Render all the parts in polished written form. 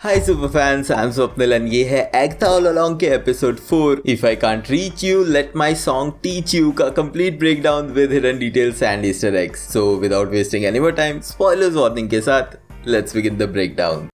Hi super fans, I am Swapnil and ये है Agatha all along के episode 4 if I can't reach you let my song teach you का complete breakdown with hidden details and Easter eggs. So without wasting any more time, spoilers warning के साथ let's begin the breakdown.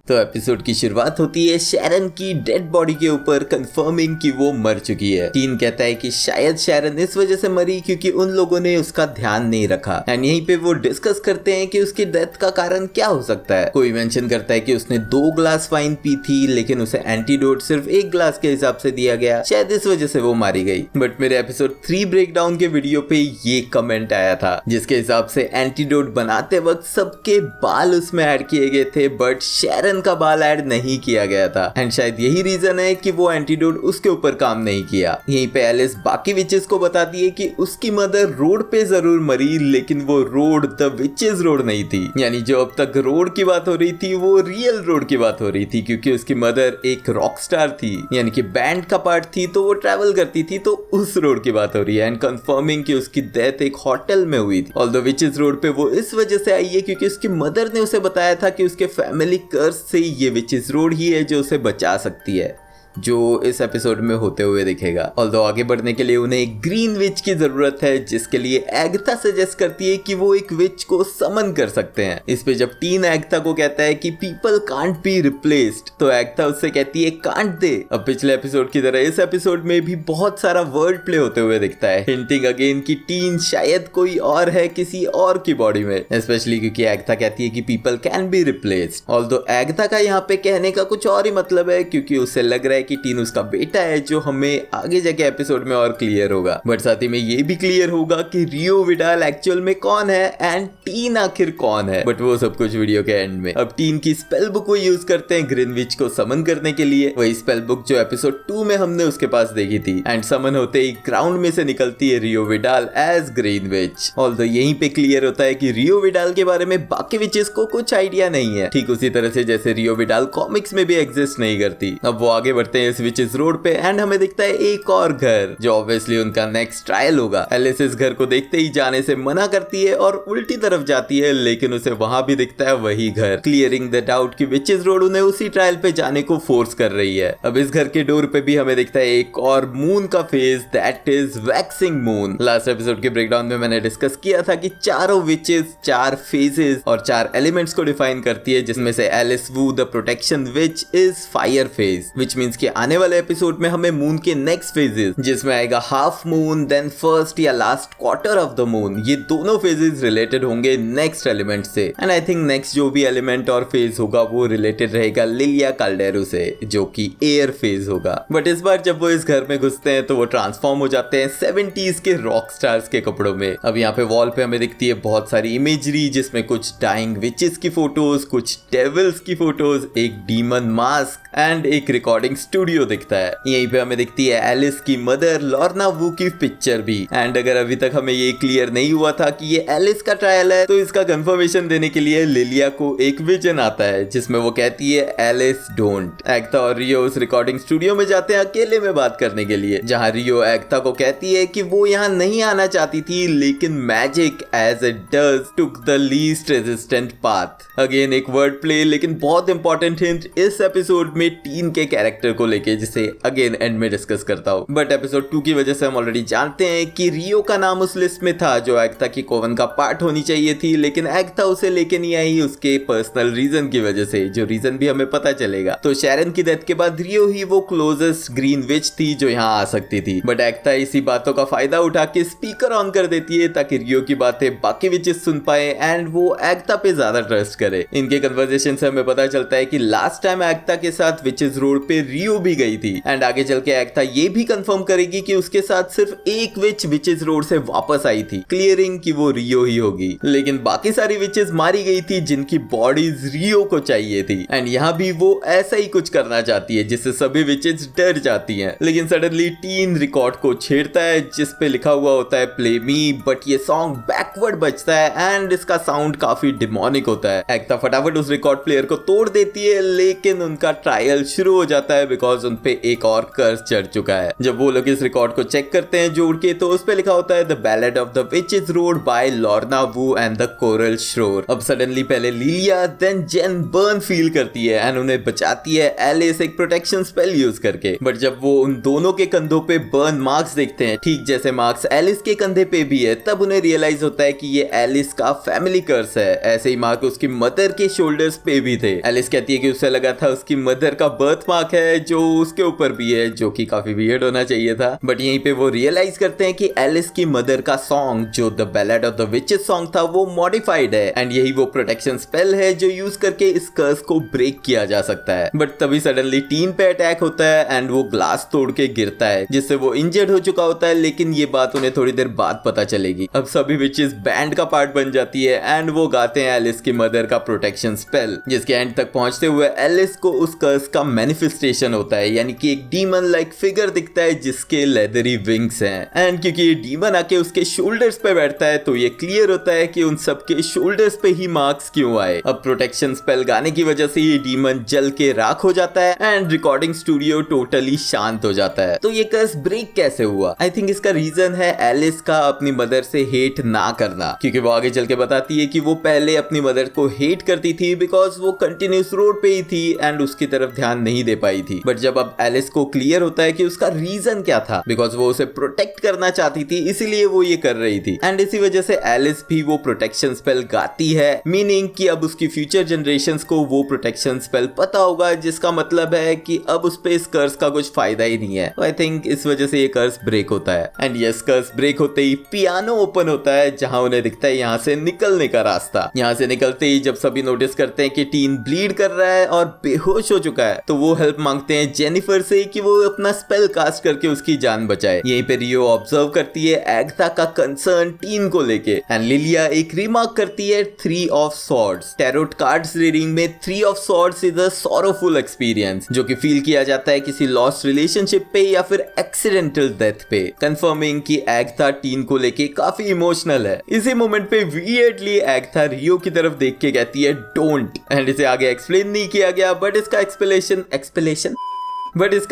तो episode की शुरुआत होती है Sharon की dead body के ऊपर कंफर्मिंग कि वो मर चुकी है। टीन कहता है कि शायद शैरन इस वजह से मरी क्योंकि उन लोगों ने उसका ध्यान नहीं रखा एंड यहीं पे वो डिस्कस करते हैं कि उसकी डेथ का कारण क्या हो सकता है। कोई मेंशन करता है कि उसने 2 ग्लास वाइन पी थी लेकिन उसे एंटीडोट सिर्फ 1 ग्लास के हिसाब से दिया गया, शायद इस वजह से वो मारी गई। बट मेरे एपिसोड 3 ब्रेकडाउन के वीडियो पे ये कमेंट आया था जिसके हिसाब से एंटीडोट बनाते वक्त सबके बाल उसमें ऐड किए गए थे बट शैरन का बाल ऐड नहीं किया गया था एंड शायद यही रीजन है कि वो एंटीडोट उसके ऊपर काम नहीं किया। यहीं पे एलिस बाकी विचेस को बताती है कि उसकी मदर रोड पे जरूर मरी लेकिन वो रोड द विचेस रोड नहीं थी, यानी जो अब तक रोड की बात हो रही थी वो रियल रोड की बात हो रही थी क्योंकि उसकी मदर एक रॉक स्टार थी, यानी कि बैंड का पार्ट थी तो वो ट्रैवल करती थी, तो उस रोड की बात हो रही है। एंड कंफर्मिंग कि उसकी डेथ एक होटल में हुई थी। ऑल्दो विचेस रोड पे वो इस वजह से आई है क्योंकि उसकी मदर ने उसे बताया था कि उसके फैमिली कर्स से ये विचेस रोड ही है जो उसे बचा सकती है, जो इस एपिसोड में होते हुए दिखेगा। ऑल्दो आगे बढ़ने के लिए उन्हें एक ग्रीन विच की जरूरत है जिसके लिए एगथा सजेस्ट करती है कि वो एक विच को समन कर सकते हैं। इस पे जब टीन एगथा को कहता है कि पीपल कांट बी रिप्लेस्ड तो एगथा उससे कहती है कांट दे। अब पिछले एपिसोड की तरह इस एपिसोड में भी बहुत सारा वर्ड प्ले होते हुए दिखता है, हिंटिंग अगेन कि टीन शायद कोई और है किसी और की बॉडी में, स्पेशली क्योंकि एगथा कहती है कि people can be replaced. Although Agatha का यहाँ पे कहने का कुछ और ही मतलब है क्योंकि उसे लग रहा है कि टीन उसका बेटा है, जो हमें आगे जाके एपिसोड में और क्लियर होगा। बट साथ ही में ये भी क्लियर होगा कि रियो विडाल एक्चुअल में कौन है एंड टीन आखिर कौन है, बट वो सब कुछ वीडियो के एंड में। अब टीन की स्पेल बुक को यूज करते हैं ग्रीनविच को समन करने के लिए, वही स्पेल बुक जो एपिसोड 2 में हमने उसके पास देखी थी। एंड समन होते ही ग्राउंड में से निकलती है रियो विडाल एज ग्रीनविच। ऑल्दो यहीं पे क्लियर होता है कि रियो विडाल के बारे में बाकी विचेस को कुछ आइडिया नहीं है, ठीक उसी तरह से जैसे रियो विडाल कॉमिक्स में भी एग्जिस्ट नहीं करती। अब वो आगे बढ़ते हैं इस विचेस रोड पे एंड हमें दिखता है एक और घर जो ऑब्वियसली उनका नेक्स्ट ट्रायल होगा। एलिस इस घर को देखते ही जाने से मना करती है और उल्टी तरफ जाती है लेकिन उसे वहां भी दिखता है वही घर, क्लियरिंग द डाउट कि विचेस रोड उन्हें उसी ट्रायल पे जाने को फोर्स कर रही है। अब इस घर के डोर पे भी हमें दिखता है एक और मून का phase, that is waxing moon. Last episode के ब्रेकडाउन में मैंने डिस्कस किया था कि चारों विचेस 4 फेजेस और 4 एलिमेंट्स को डिफाइन करती है, जिसमें से Alice Wu the protection which is fire phase, which means कि आने वाले एपिसोड में हमें मून के नेक्स्ट फेजेस जिसमें आएगा हाफ मून देन फर्स्ट या last quarter of the moon, ये दोनों फेजेस रिलेटेड होंगे नेक्स्ट एलिमेंट से। एंड आई थिंक नेक्स्ट जो भी एलिमेंट और फेज होगा वो रिलेटेड रहेगा लिलिया काल्डेरो से जो कि एयर फेज होगा। बट इस बार जब वो इस घर में घुसते हैं तो वो ट्रांसफॉर्म हो जाते हैं 70s के रॉक स्टार्स के कपड़ों में। अब यहाँ पे वॉल पे हमें दिखती है बहुत सारी इमेजरी जिसमें कुछ डाइंग विचेस की फोटोज, कुछ डेविल्स की फोटोज, एक डीमन मास्क एंड एक रिकॉर्डिंग स्टूडियो दिखता है। यहीं पे हमें दिखती है एलिस की मदर लॉर्ना वू की पिक्चर भी। एंड अगर अभी तक हमें ये क्लियर नहीं हुआ था कि ये एलिस का ट्रायल है तो इसका कंफर्मेशन देने के लिए लिलिया को एक विजन आता है जिसमें वो कहती है एलिस डोंट। एगथा और रियो उस रिकॉर्डिंग स्टूडियो में जाते हैं अकेले में बात करने के लिए, जहां रियो एगथा को कहती है कि वो यहाँ नहीं आना चाहती थी लेकिन magic as it does took the least resistant path. Again एक वर्ड प्ले लेकिन बहुत इंपॉर्टेंट हिंट इस एपिसोड में टीन के कैरेक्टर को लेके, जिसे अगेन एंड में डिस्कस करता हूँ। बट एपिसोड 2 की वजह से हम ऑलरेडी जानते हैं कि रियो का नाम उस लिस्ट में था जो एगथा की कोवन का पार्ट होनी चाहिए थी, लेकिन एगथा उसे लेके नहीं आई उसके पर्सनल रीजन की वजह से, जो रीजन भी हमें पता चलेगा। तो शैरन की डेथ के बाद रियो ही वो क्लोजेस्ट ग्रीन विच थी जो यहाँ आ सकती थी। बट एगथा इसी बातों का फायदा उठा के स्पीकर ऑन कर देती है ताकि रियो की बातें बाकी विचेस सुन पाए एंड वो एगथा पे ज्यादा ट्रस्ट करे। इनके कन्वर्सेशन से हमें पता चलता है कि लास्ट टाइम एगथा के साथ विचेस रोड पे रियो भी गई थी एंड आगे चल के एगथा ये भी कंफर्म करेगी कि उसके साथ सिर्फ एक विच विचेस रोड से वापस आई थी, क्लियरिंग कि वो रियो ही होगी। लेकिन बाकी सारी विचेस मारी गई थी जिनकी बॉडीज रियो को चाहिए थी एंड यहाँ भी वो ऐसा ही कुछ करना चाहती है जिससे सभी विचेस डर जाती हैं। लेकिन सडनली टीन रिकॉर्ड को छेड़ता है जिस पे लिखा हुआ होता है प्ले मी, बट ये सॉन्ग बैकवर्ड बजता है एंड इसका साउंड काफी डिमोनिक होता है। एगथा फटाफट उस रिकॉर्ड प्लेयर को तोड़ देती है लेकिन उनका ट्रायल ट्रायल शुरू हो जाता है बिकॉज उन पे एक और कर्स चढ़ चुका है। जब वो लोग इस रिकॉर्ड को चेक करते हैं जोड़ के, तो उस पे लिखा होता है the ballad of the witches road by Lorna Wu and the coral shore. अब सडनली पहले Lilia then Jen burn feel करती है एंड उन्हें बचाती है एलिस एक प्रोटेक्शन स्पेल यूज करके। बट जब वो उन दोनों के कंधों पे बर्न मार्क्स देखते हैं, ठीक जैसे मार्क्स एलिस के कंधे पे भी है, तब उन्हें रियलाइज होता है कि ये एलिस का फैमिली कर्स है। ऐसे ही मार्क उसकी मदर के शोल्डर्स पे भी थे। एलिस कहती है कि उसे लगा था उसकी मदर का बर्थ मार्क है जो उसके ऊपर भी है, जो कि काफी वियर्ड होना चाहिए था। बट यहीं पे वो रियलाइज करते हैं कि एलिस की मदर का सॉन्ग जो the ballad of the witches song था वो मॉडिफाइड है एंड यही वो प्रोटेक्शन स्पेल है जो यूज करके इस कर्स को ब्रेक किया जा सकता है। बट तभी सडनली टीन पे अटैक होता है एंड वो ग्लास तोड़ के गिरता है जिससे वो इंजर्ड हो चुका होता है, लेकिन ये बात उन्हें थोड़ी देर बाद पता चलेगी। अब सभी विचेस बैंड का पार्ट बन जाती है एंड वो गाते हैं एलिस की मदर का प्रोटेक्शन स्पेल, जिसके एंड तक पहुंचते हुए एलिस को उस कर्स का मैनिफेस्टेशन होता है, यानी कि एक डीमन लाइक फिगर दिखता है जिसके लेदरी विंग्स हैं। एंड क्योंकि ये डीमन आके उसके शोल्डर्स पे बैठता है तो ये क्लियर होता है कि उन सबके शोल्डर्स पे ही मार्क्स क्यों आए। अब प्रोटेक्शन स्पेल गाने की वजह से ये डीमन जल के राख हो जाता है एंड रिकॉर्डिंग स्टूडियो टोटली शांत हो जाता है। तो ये कर्स ब्रेक कैसे हुआ? आई थिंक इसका रीजन है एलिस का अपनी मदर से हेट ना करना, क्योंकि वो आगे चल के बताती है कि वो पहले अपनी मदर को हेट करती थी बिकॉज वो कंटिन्यूस रोड पे ही थी एंड उसकी तरफ ध्यान नहीं दे पाई थी। बट जब अब एलिस को क्लियर होता है कि उसका रीजन क्या था, बिकॉज वो उसे प्रोटेक्ट करना चाहती थी इसीलिए वो ये कर रही थी एंड इसी वजह से एलिस भी वो प्रोटेक्शन स्पेल गाती है, मीनिंग कि अब उसकी फ्यूचर जनरेशंस को वो प्रोटेक्शन स्पेल पता होगा, जिसका मतलब है कि अब उस पे इस कर्स का कुछ फायदा ही नहीं है। आई थिंक इस वजह से ये कर्स ब्रेक होता है एंड यस कर्स ब्रेक होते ही पियानो ओपन होता है जहां उन्हें दिखता है यहाँ से निकलने का रास्ता। यहाँ से निकलते ही जब सभी नोटिस करते हैं कि टीन ब्लीड कर रहा है और बेहोश हो चुका है, तो वो हेल्प मांगते हैं जेनिफर से कि वो अपना स्पेल कास्ट करके उसकी जान बचाए। यहीं पे रियो ऑब्जर्व करती है एग्था का कंसर्न टीन को लेके एंड लिलिया एक रिमार्क करती है 3 of swords. Tarot cards reading में 3 of swords is a sorrowful experience जो कि फील किया जाता है किसी लॉस्ट रिलेशनशिप पे या फिर एक्सीडेंटल डेथ पे, कंफर्मिंग कि एग्था टीन को लेके काफी इमोशनल है। इसी मोमेंट पे वियर्डली एग्था रियो की तरफ देख के कहती है डोंट, एंड इसे आगे एक्सप्लेन नहीं किया गया बट इसका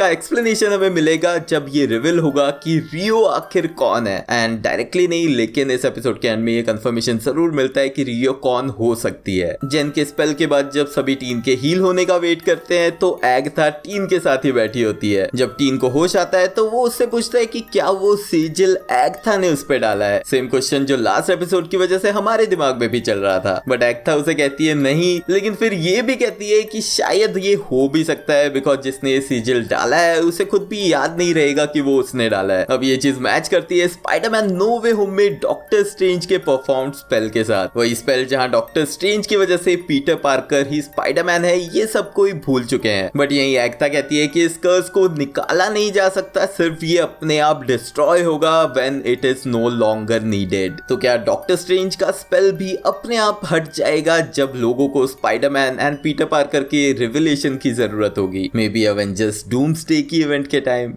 एक्सप्लेनेशन हमें मिलेगा जब ये रिवील होगा कि रियो आखिर कौन है। एंड डायरेक्टली नहीं, लेकिन इस एपिसोड के एंड में ये कंफर्मेशन जरूर मिलता है कि रियो कौन हो सकती है। जेन के स्पेल के बाद जब सभी टीन के हील होने का वेट करते हैं तो एग्था टीन के साथ ही बैठी होती है। जब टीन को होश आता है तो वो उससे पूछता है कि क्या वो सिजिल एग्था ने उस पे डाला है, सेम क्वेश्चन जो लास्ट एपिसोड की वजह से हमारे दिमाग में भी चल रहा था। बट एग्था उसे कहती है नहीं, लेकिन फिर ये भी कहती है कि शायद ये हो भी सकता है बिकॉज जिसने सिजिल डाला है उसे खुद भी याद नहीं रहेगा कि वो उसने डाला है। अब ये चीज मैच करती है स्पाइडरमैन नो वे होम में डॉक्टर स्ट्रेंज के परफॉर्म स्पेल के साथ। वही स्पेल जहां डॉक्टर स्ट्रेंज की वजह से पीटर पार्कर ही स्पाइडरमैन है, ये सब कोई भूल चुके हैं। बट यही एग्था कहती है कि इस कर्स को निकाला नहीं जा सकता, सिर्फ ये अपने आप डिस्ट्रॉय होगा when it is no longer needed. तो क्या डॉक्टर स्ट्रेंज का स्पेल भी अपने आप हट जाएगा जब लोगों को स्पाइडरमैन एंड पीटर पार्कर के रिविलेशन की जरूरत होगी? मे बी एवेंजर्स डूम्सडे की इवेंट के टाइम।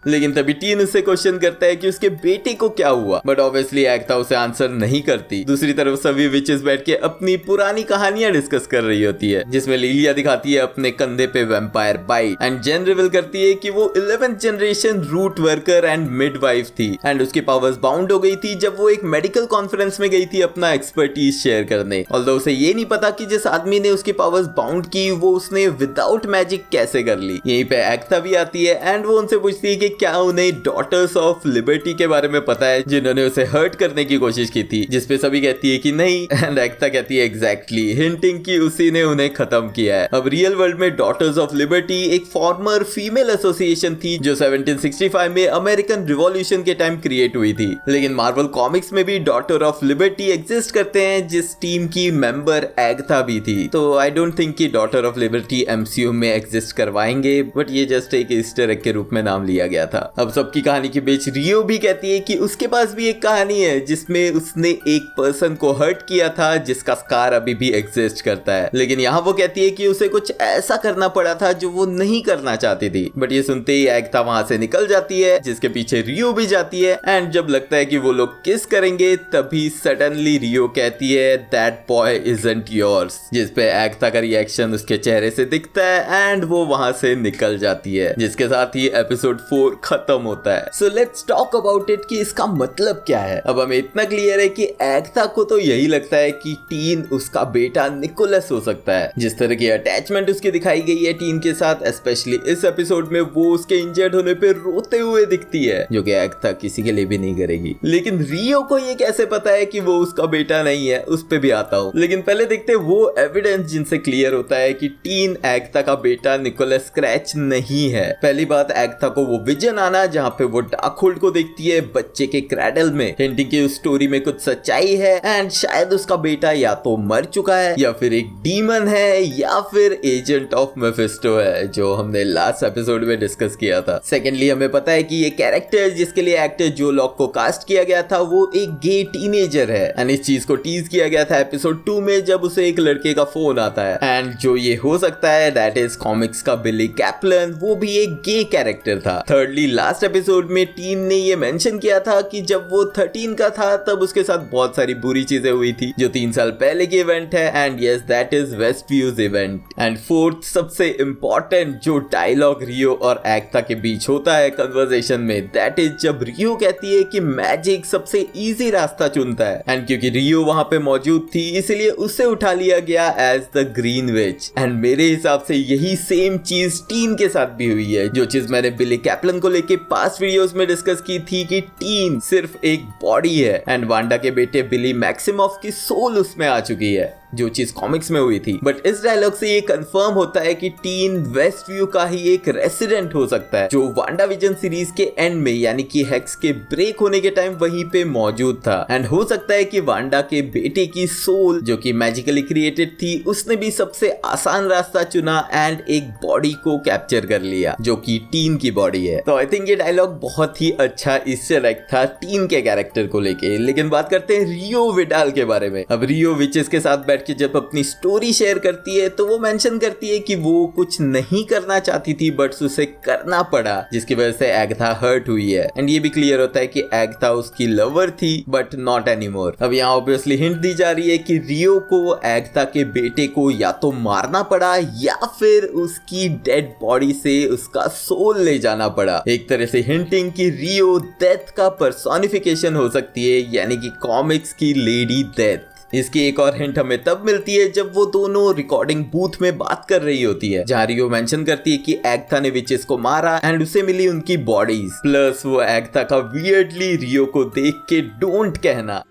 लेकिन तभी टीन उससे क्वेश्चन करता है कि उसके बेटे को क्या हुआ, बट ऑब्वियसली एग्था उसे आंसर नहीं करती। दूसरी तरफ सभी विचेस बैठ के अपनी पुरानी कहानियां डिस्कस कर रही होती है, जिसमें लिलिया दिखाती है अपने कंधे पे vampire bite and Jen reveal करती है कि वो 11th generation root worker and midwife थी एंड उसकी पावर्स बाउंड हो गई थी जब वो एक मेडिकल कॉन्फ्रेंस में गई थी अपना एक्सपर्टीज शेयर करने। ऑल्दो उसे ये नहीं पता कि जिस आदमी ने उसकी पावर्स बाउंड की वो उसने विदाउट मैजिक कैसे कर ली। यहीं पे एग्था भी आती है एंड वो उनसे पूछती है कि क्या उन्हें डॉटर्स ऑफ लिबर्टी के बारे में पता है जिन्होंने उसे हर्ट करने की कोशिश की थी, जिसपे सभी कहती है कि नहीं एंड एग्था कहती है एग्जैक्टली, हिंटिंग कि उसी ने उन्हें खत्म किया है। अब रियल वर्ल्ड में डॉटर्स ऑफ लिबर्टी एक फॉर्मर फीमेल एसोसिएशन थी जो 1765 में अमेरिकन रिवॉल्यूशन के टाइम क्रिएट हुई थी, लेकिन मार्वल कॉमिक्स में भी डॉटर ऑफ लिबर्टी एग्जिस्ट करते हैं जिस टीम की मेंबर एग्था भी थी। तो आई डोंट थिंक कि डॉटर ऑफ लिबर्टी एमसीयू में एग्जिस्ट करवाएंगे, बट ये जस्ट एक ईस्टर एग के रूप में नाम लिया गया गया था। अब सबकी कहानी के बीच रियो भी कहती है कि उसके पास भी एक कहानी है जिसमें उसने एक पर्सन को हर्ट किया था जिसका स्कार अभी भी एग्जिस्ट करता है, लेकिन यहाँ वो कहती है कि उसे कुछ ऐसा करना पड़ा था जो वो नहीं करना चाहती थी। बट ये सुनते ही एगता वहां से निकल जाती है, जिसके पीछे रियो भी जाती है। एंड जब लगता है कि वो लोग किस करेंगे तभी सडनली रियो कहती है दैट बॉय इजंट योर्स, जिस पे एगता का रिएक्शन उसके चेहरे से दिखता है एंड वो वहां से निकल जाती है, जिसके साथ ही एपिसोड 4 खत्म होता है। So let's talk about it कि इसका मतलब क्या है। अब हमें इतना क्लियर है कि एगता को तो यही लगता है कि टीन उसका बेटा निकोलस हो सकता है। जिस तरह की अटैचमेंट उसकी दिखाई गई है टीन के साथ, स्पेशली इस एपिसोड में वो उसके इंजर्ड होने पे रोते हुए दिखती है, जो कि एगता किसी के लिए भी नहीं करेगी। लेकिन रियो को ये कैसे पता है कि वो उसका बेटा नहीं है, उस पे भी आता हूँ। लेकिन पहले देखते वो एविडेंस जिनसे क्लियर होता है कि टीन एगता का बेटा निकोलस स्क्रैच नहीं है। पहली बात, एगता को वो विजन आना जहाँ पे वो डार्कहोल्ड को देखती है बच्चे के क्रैडल में, हिंटिंग की उस स्टोरी में कुछ सच्चाई है एंड शायद उसका बेटा या तो मर चुका है या फिर एक डीमन है या फिर एजेंट ऑफ मेफिस्टो है, जो हमने लास्ट एपिसोड में डिस्कस किया था। सेकेंडली, हमें पता है कि ये कैरेक्टर जिसके लिए एक्टर जो लॉक को कास्ट किया गया था वो एक गे टीनेजर है एंड इस चीज को टीज किया गया था एपिसोड 2 में जब उसे एक लड़के का फोन आता है। एंड जो ये हो सकता है दैट इज कॉमिक्स का बिली कैप्लन, वो भी एक गे कैरेक्टर था। थर्डली, लास्ट एपिसोड में टीन ने ये मेंशन किया था कि जब वो 13 का था तब उसके साथ बहुत सारी बुरी चीजें हुई थी, जो 3 साल पहले की इवेंट है and yes that is west views event. And fourth, सबसे इंपॉर्टेंट जो डायलॉग रियो और एगता के बीच होता है कन्वर्सेशन में, दैट इज जब रियो कहती है कि मैजिक सबसे इजी रास्ता चुनता है एंड क्योंकि रियो वहां पे मौजूद थी इसलिए उसे उठा लिया गया as the green witch. And मेरे हिसाब से यही सेम चीज टीन के साथ भी हुई है, जो चीज मैंने बिली कैप्लन को लेके पास्ट वीडियोस में डिस्कस की थी कि टीन सिर्फ एक बॉडी है एंड वांडा के बेटे बिली मैक्सिमॉफ की सोल उसमें आ चुकी है, जो चीज कॉमिक्स में हुई थी। बट इस डायलॉग से ये कंफर्म होता है कि टीन वेस्ट व्यू का ही एक रेसिडेंट हो सकता है, जो वांडा विजन सीरीज के एंड में यानी कि हेक्स के ब्रेक होने के टाइम वहीं पे मौजूद था। एंड हो सकता है कि वांडा के बेटे की सोल जो कि मैजिकली क्रिएटेड थी उसने भी सबसे आसान रास्ता चुना एंड एक बॉडी को कैप्चर कर लिया जो कि टीन की बॉडी है। तो आई थिंक ये डायलॉग बहुत ही अच्छा ईस्टर एग था टीन के कैरेक्टर को लेके। लेकिन बात करते हैं रियो विडाल के बारे में। अब रियो विचेस के साथ बैठ कि जब अपनी स्टोरी शेयर करती है तो वो मेंशन करती है कि वो कुछ नहीं करना चाहती थी बट उसे करना पड़ा, जिसकी वजह से एगथा हर्ट हुई है। एंड ये भी क्लियर होता है कि एगथा उसकी लवर थी बट नॉट एनीमोर। अब यहाँ ऑब्वियसली हिंट दी जा रही है कि रियो को एगथा के बेटे को या तो मारना पड़ा या फिर उसकी डेड बॉडी से उसका सोल ले जाना पड़ा। एक तरह से हिंटिंग कि रियो डेथ का पर्सोनिफिकेशन हो सकती है, यानी कि कॉमिक्स की लेडी डेथ। इसकी एक और हिंट हमें तब मिलती है जब वो दोनों रिकॉर्डिंग बूथ में बात कर रही होती है, जहाँ रियो मेंशन करती है कि एगथा ने विचेस को मारा एंड उसे मिली उनकी बॉडीज। प्लस वो एगथा का वियर्डली रियो को देख के डोंट कहना।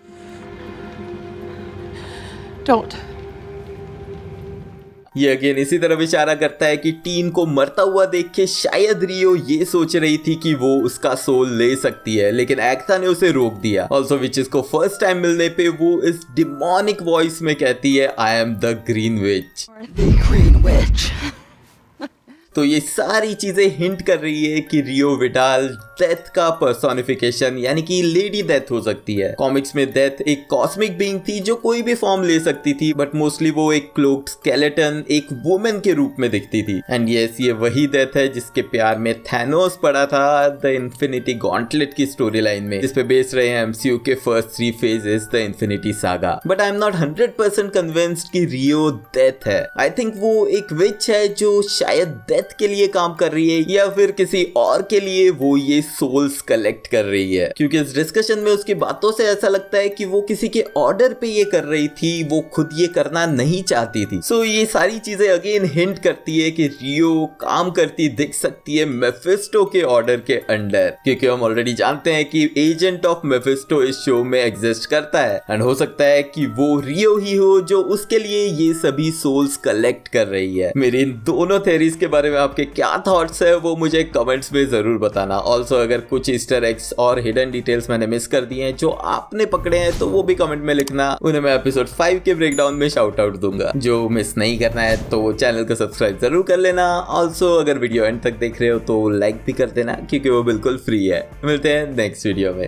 Don't. ये अगेन इसी तरफ इशारा करता है कि टीन को मरता हुआ देख के शायद रियो ये सोच रही थी कि वो उसका सोल ले सकती है, लेकिन एगथा ने उसे रोक दिया। ऑल्सो विचेस को फर्स्ट टाइम मिलने पे वो इस डिमोनिक वॉइस में कहती है आई एम द ग्रीन विच। तो ये सारी चीजें हिंट कर रही है कि रियो विडाल डेथ का पर्सोनिफिकेशन यानी कि लेडी डेथ हो सकती है। कॉमिक्स में डेथ एक कॉस्मिक बीइंग थी जो कोई भी फॉर्म ले सकती थी, बट मोस्टली वो एक क्लोक्ड स्केलेटन, एक वुमेन के रूप में दिखती थी। एंड यस, ये वही डेथ है जिसके प्यार में थैनोस पड़ा था द इन्फिनिटी गॉन्टलेट की स्टोरी लाइन में, जिसपे बेस रहे हैं एमसीयू के first 3 phases the infinity saga. But I am not 100% convinced कि रियो डेथ है। आई थिंक वो एक विच है जो शायद डेथ के लिए काम कर रही है या फिर किसी और के लिए वो ये सोल्स कलेक्ट कर रही है, क्योंकि इस डिस्कशन में उसकी बातों से ऐसा लगता है कि वो किसी के ऑर्डर पे ये कर रही थी, वो खुद ये करना नहीं चाहती थी। सो ये सारी चीजें अगेन हिंट करती है कि रियो काम करती दिख सकती है मेफिस्टो के ऑर्डर के अंडर, क्योंकि हम ऑलरेडी जानते हैं कि एजेंट ऑफ मेफिस्टो इस शो में एग्जिस्ट करता है एंड हो सकता है कि वो रियो ही हो जो उसके लिए ये सभी सोल्स कलेक्ट कर रही है। मेरी इन दोनों थ्योरीज के बारे बारे में आपके क्या थॉट्स है वो मुझे कमेंट्स में जरूर बताना। ऑल्सो अगर कुछ ईस्टर एग्स और हिडन डिटेल्स मैंने मिस कर दिए हैं जो आपने पकड़े हैं तो वो भी कमेंट में लिखना, उन्हें मैं एपिसोड 5 के ब्रेकडाउन में शाउट आउट दूंगा। जो मिस नहीं करना है तो चैनल को सब्सक्राइब जरूर कर लेना। ऑल्सो अगर वीडियो एंड तक देख रहे हो तो लाइक भी कर देना क्योंकि वो बिल्कुल फ्री है। मिलते हैं नेक्स्ट वीडियो में।